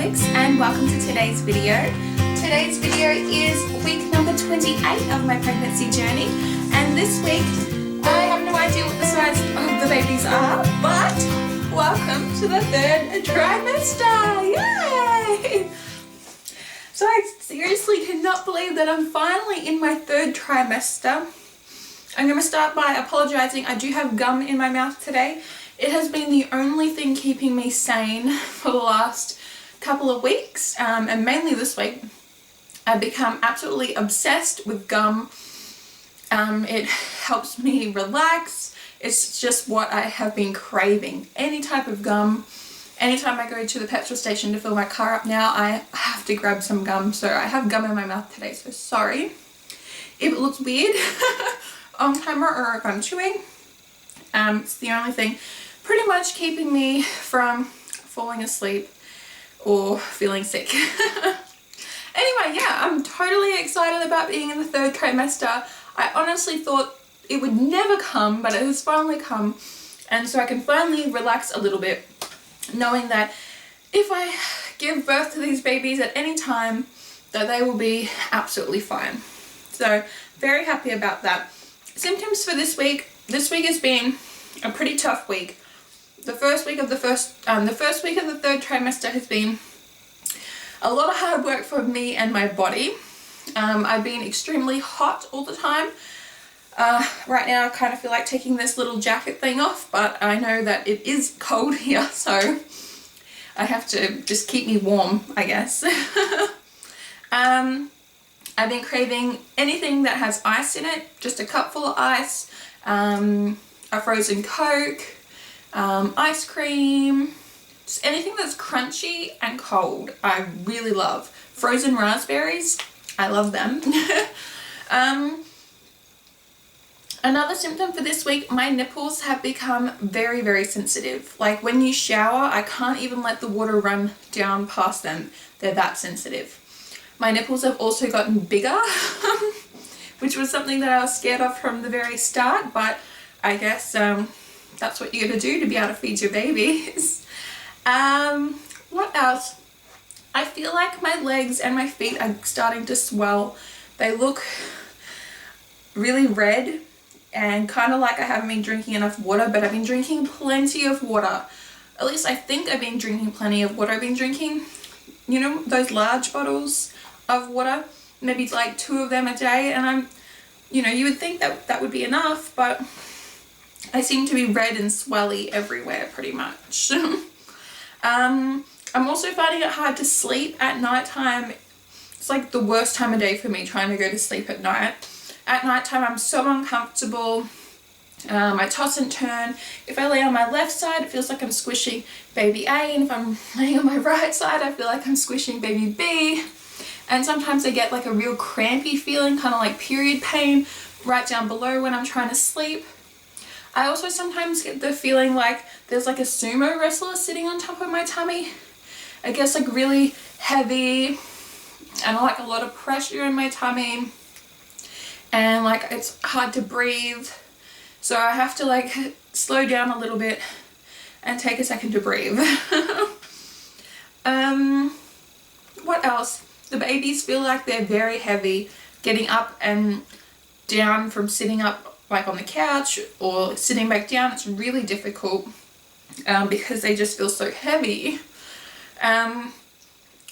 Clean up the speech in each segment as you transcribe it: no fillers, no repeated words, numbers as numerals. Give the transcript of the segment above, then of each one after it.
Alex and welcome to today's video. Today's video is week number 28 of my pregnancy journey, and this week I have no idea what the size of the babies are, but welcome to the third trimester. Yay! So I seriously cannot believe that I'm finally in my third trimester. I'm going to start by apologizing. I do have gum in my mouth today. It has been the only thing keeping me sane for the last couple of weeks, and mainly this week. I've become absolutely obsessed with gum. It helps me relax. It's just what I have been craving. Any type of gum. Anytime I go to the petrol station to fill my car up now, I have to grab some gum. So I have gum in my mouth today, so sorry if it looks weird on camera or if I'm chewing. It's the only thing pretty much keeping me from falling asleep or feeling sick. Anyway, yeah, I'm totally excited about being in the third trimester. I honestly thought it would never come, but it has finally come. And so I can finally relax a little bit, knowing that if I give birth to these babies at any time, that they will be absolutely fine. So very happy about that. Symptoms for this week has been a pretty tough week. The first week of the third trimester has been a lot of hard work for me and my body. I've been extremely hot all the time. Right now I kind of feel like taking this little jacket thing off, but I know that it is cold here, so I have to just keep me warm, I guess. I've been craving anything that has ice in it, just a cup full of ice, a frozen Coke, ice cream, just anything that's crunchy and cold. I really love frozen raspberries. I love them. Another symptom for this week, my nipples have become very, very sensitive. Like when you shower, I can't even let the water run down past them. They're that sensitive. My nipples have also gotten bigger, which was something that I was scared of from the very start, but I guess that's what you're gonna do to be able to feed your babies. What else? I feel like my legs and my feet are starting to swell. They look really red and kind of like I haven't been drinking enough water, but I've been drinking plenty of water. At least I think I've been drinking plenty of water. I've been drinking, you know, those large bottles of water, maybe like 2 of them a day, and you would think that that would be enough, but I seem to be red and swelly everywhere pretty much. I'm also finding it hard to sleep at night time. It's like the worst time of day for me trying to go to sleep at night. At night time I'm so uncomfortable. I toss and turn. If I lay on my left side, it feels like I'm squishing baby A, and if I'm laying on my right side, I feel like I'm squishing baby B. And sometimes I get like a real crampy feeling, kind of like period pain right down below when I'm trying to sleep. I also sometimes get the feeling like there's like a sumo wrestler sitting on top of my tummy. I guess like really heavy and like a lot of pressure in my tummy, and like it's hard to breathe. So I have to like slow down a little bit and take a second to breathe. What else? The babies feel like they're very heavy. Getting up and down from sitting up like on the couch or sitting back down, it's really difficult because they just feel so heavy.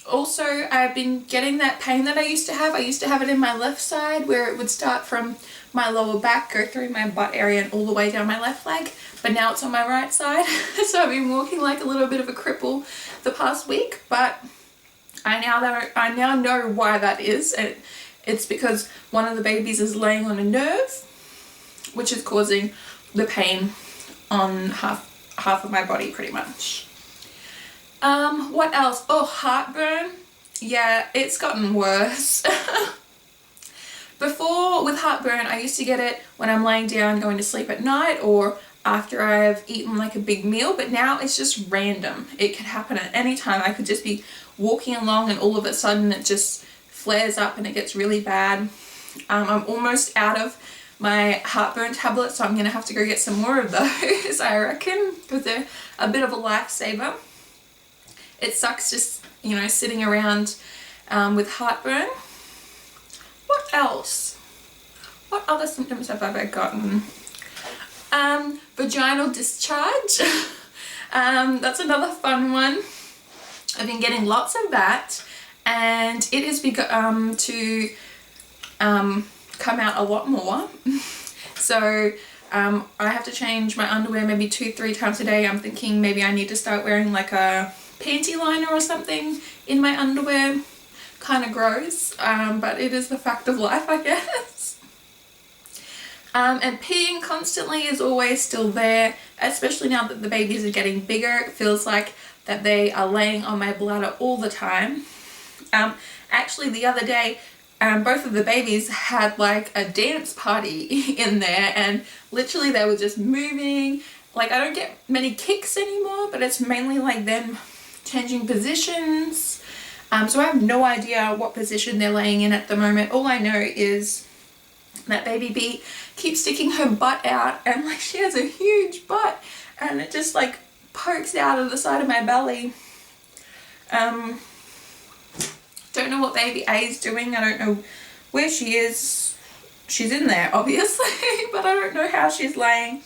Also, I've been getting that pain that I used to have. I used to have it in my left side where it would start from my lower back, go through my butt area and all the way down my left leg, but now it's on my right side. So I've been walking like a little bit of a cripple the past week, but I now know why that is. It's because one of the babies is laying on a nerve, which is causing the pain on half of my body pretty much. What else? Oh, heartburn. Yeah, it's gotten worse. Before, with heartburn, I used to get it when I'm laying down going to sleep at night or after I've eaten like a big meal, but now it's just random. It could happen at any time. I could just be walking along and all of a sudden it just flares up and it gets really bad. I'm almost out of my heartburn tablets, so I'm gonna have to go get some more of those, I reckon, because they're a bit of a lifesaver. it sucks just, you know, sitting around with heartburn. What else? What other symptoms have I gotten? Vaginal discharge. That's another fun one. I've been getting lots of that, and it has begun to come out a lot more. So I have to change my underwear maybe 2-3 times a day. I'm thinking maybe I need to start wearing like a panty liner or something in my underwear. Kind of gross, but it is the fact of life, I guess. And peeing constantly is always still there, especially now that the babies are getting bigger. It feels like that they are laying on my bladder all the time. Actually, the other day, both of the babies had like a dance party in there, and literally they were just moving. Like, I don't get many kicks anymore, but it's mainly like them changing positions. So I have no idea what position they're laying in at the moment. All I know is that baby B keeps sticking her butt out, and like she has a huge butt, and it just like pokes out of the side of my belly. Don't know what baby A is doing. I don't know where she is. She's in there obviously, but I don't know how she's laying.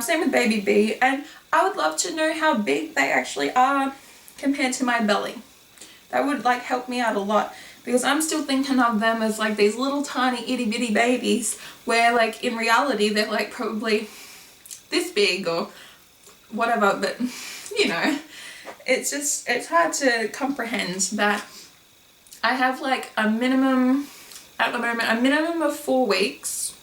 Same with baby B, and I would love to know how big they actually are compared to my belly. That would like help me out a lot, because I'm still thinking of them as like these little tiny itty bitty babies, where like in reality they're like probably this big or whatever. But you know, it's hard to comprehend that I have like a minimum at the moment, a minimum of 4 weeks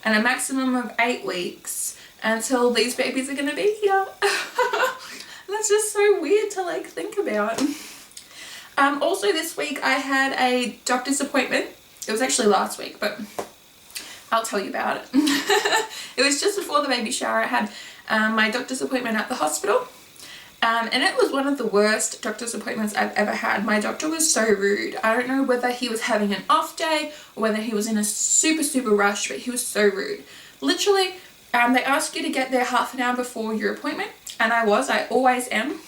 and a maximum of 8 weeks until these babies are gonna be here. That's just so weird to like think about. Also this week I had a doctor's appointment. It was actually last week, but I'll tell you about it. It was just before the baby shower. I had my doctor's appointment at the hospital, and it was one of the worst doctor's appointments I've ever had. My doctor was so rude. I don't know whether he was having an off day or whether he was in a super rush, but he was so rude. Literally, they ask you to get there half an hour before your appointment, and I always am.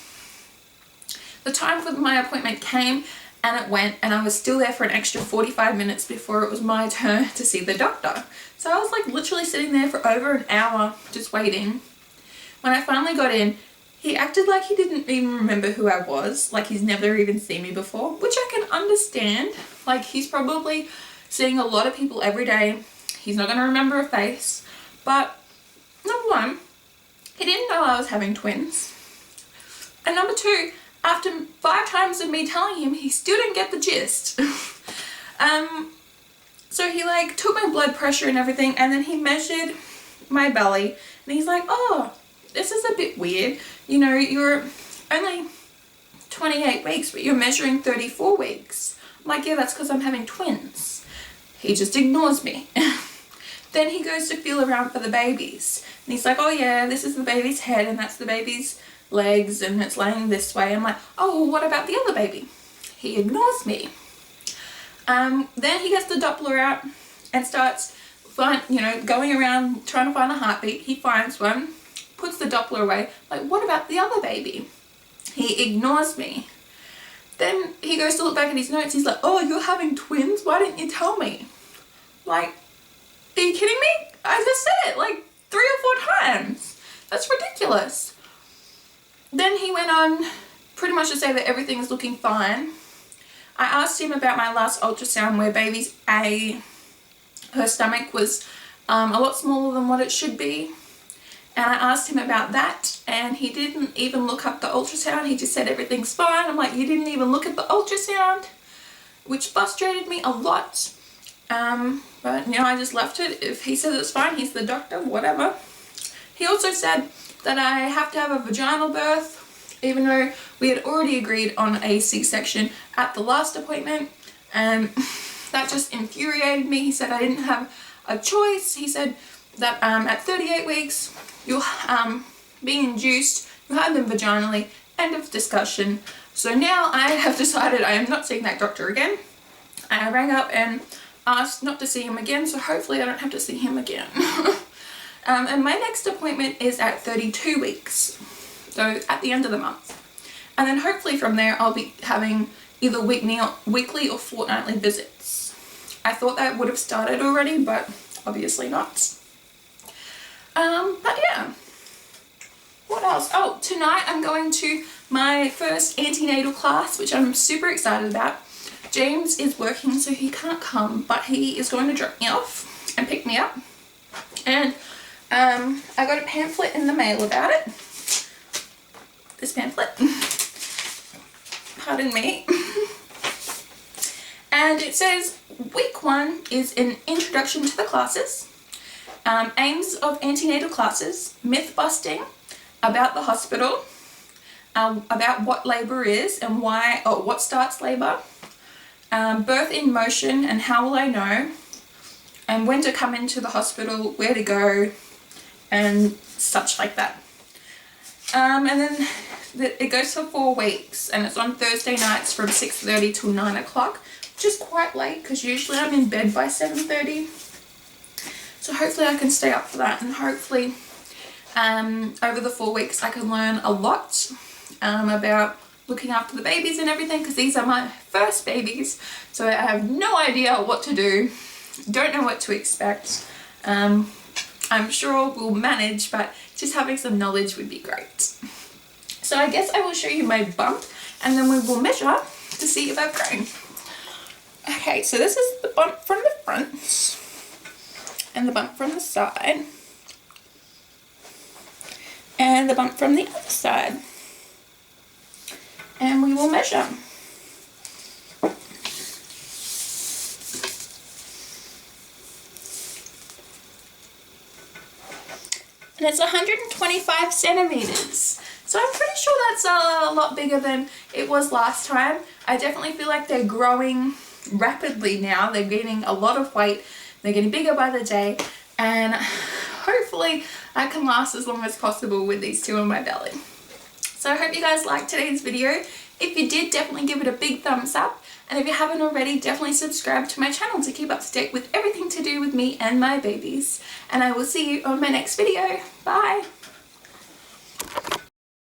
The time for my appointment came and it went, and I was still there for an extra 45 minutes before it was my turn to see the doctor. So I was like literally sitting there for over an hour just waiting. When I finally got in, he acted like he didn't even remember who I was, like he's never even seen me before, which I can understand. Like, he's probably seeing a lot of people every day. He's not going to remember a face. But number one, he didn't know I was having twins. And number two, after 5 times of me telling him, he still didn't get the gist. So he like took my blood pressure and everything, and then he measured my belly, and he's like, oh, this is a bit weird. You know, you're only 28 weeks, but you're measuring 34 weeks. I'm like, yeah, that's because I'm having twins. He just ignores me. Then he goes to feel around for the babies, and he's like, oh yeah, this is the baby's head, and that's the baby's legs, and it's laying this way. I'm like, oh, well, what about the other baby? He ignores me. Then he gets the Doppler out and starts going around trying to find a heartbeat. He finds one, puts the Doppler away. Like, what about the other baby? He ignores me. Then he goes to look back at his notes. He's like, oh, you're having twins? Why didn't you tell me? Like, are you kidding me? I just said it like 3 or 4 times. That's ridiculous. Then he went on pretty much to say that everything is looking fine. I asked him about my last ultrasound where baby's A, her stomach was a lot smaller than what it should be. And I asked him about that, and he didn't even look up the ultrasound. He just said everything's fine. I'm like, you didn't even look at the ultrasound, which frustrated me a lot. But you know, I just left it. If he says it's fine, he's the doctor, whatever. He also said that I have to have a vaginal birth, even though we had already agreed on a C-section at the last appointment, and that just infuriated me. He said I didn't have a choice. He said that at 38 weeks, you'll be induced, you'll have them vaginally, end of discussion. So now I have decided I am not seeing that doctor again. I rang up and asked not to see him again, so hopefully I don't have to see him again. And my next appointment is at 32 weeks, so at the end of the month. And then hopefully from there I'll be having either weekly or fortnightly visits. I thought that would have started already, but obviously not. But yeah. What else? Oh, tonight I'm going to my first antenatal class, which I'm super excited about. James is working, so he can't come, but he is going to drop me off and pick me up. And I got a pamphlet in the mail about it. This pamphlet. Pardon me. And it says week 1 is an introduction to the classes, aims of antenatal classes, myth busting about the hospital, about what labour is and why, or what starts labour, birth in motion and how will I know, and when to come into the hospital, where to go, and such like that. And then it goes for 4 weeks, and it's on Thursday nights from 6:30 till 9 o'clock, which is quite late because usually I'm in bed by 7:30. So hopefully I can stay up for that, and hopefully over the 4 weeks I can learn a lot about looking after the babies and everything, because these are my first babies, so I have no idea what to do, don't know what to expect. I'm sure we'll manage, but just having some knowledge would be great. So I guess I will show you my bump, and then we will measure to see if I've grown. Okay, so this is the bump from the front and the bump from the side and the bump from the other side, and we will measure. And it's 125 centimeters. So I'm pretty sure that's a lot bigger than it was last time. I definitely feel like they're growing rapidly now. They're gaining a lot of weight. They're getting bigger by the day. And hopefully I can last as long as possible with these two on my belly. So I hope you guys liked today's video. If you did, definitely give it a big thumbs up. And if you haven't already, definitely subscribe to my channel to keep up to date with everything to do with me and my babies. And I will see you on my next video. Bye!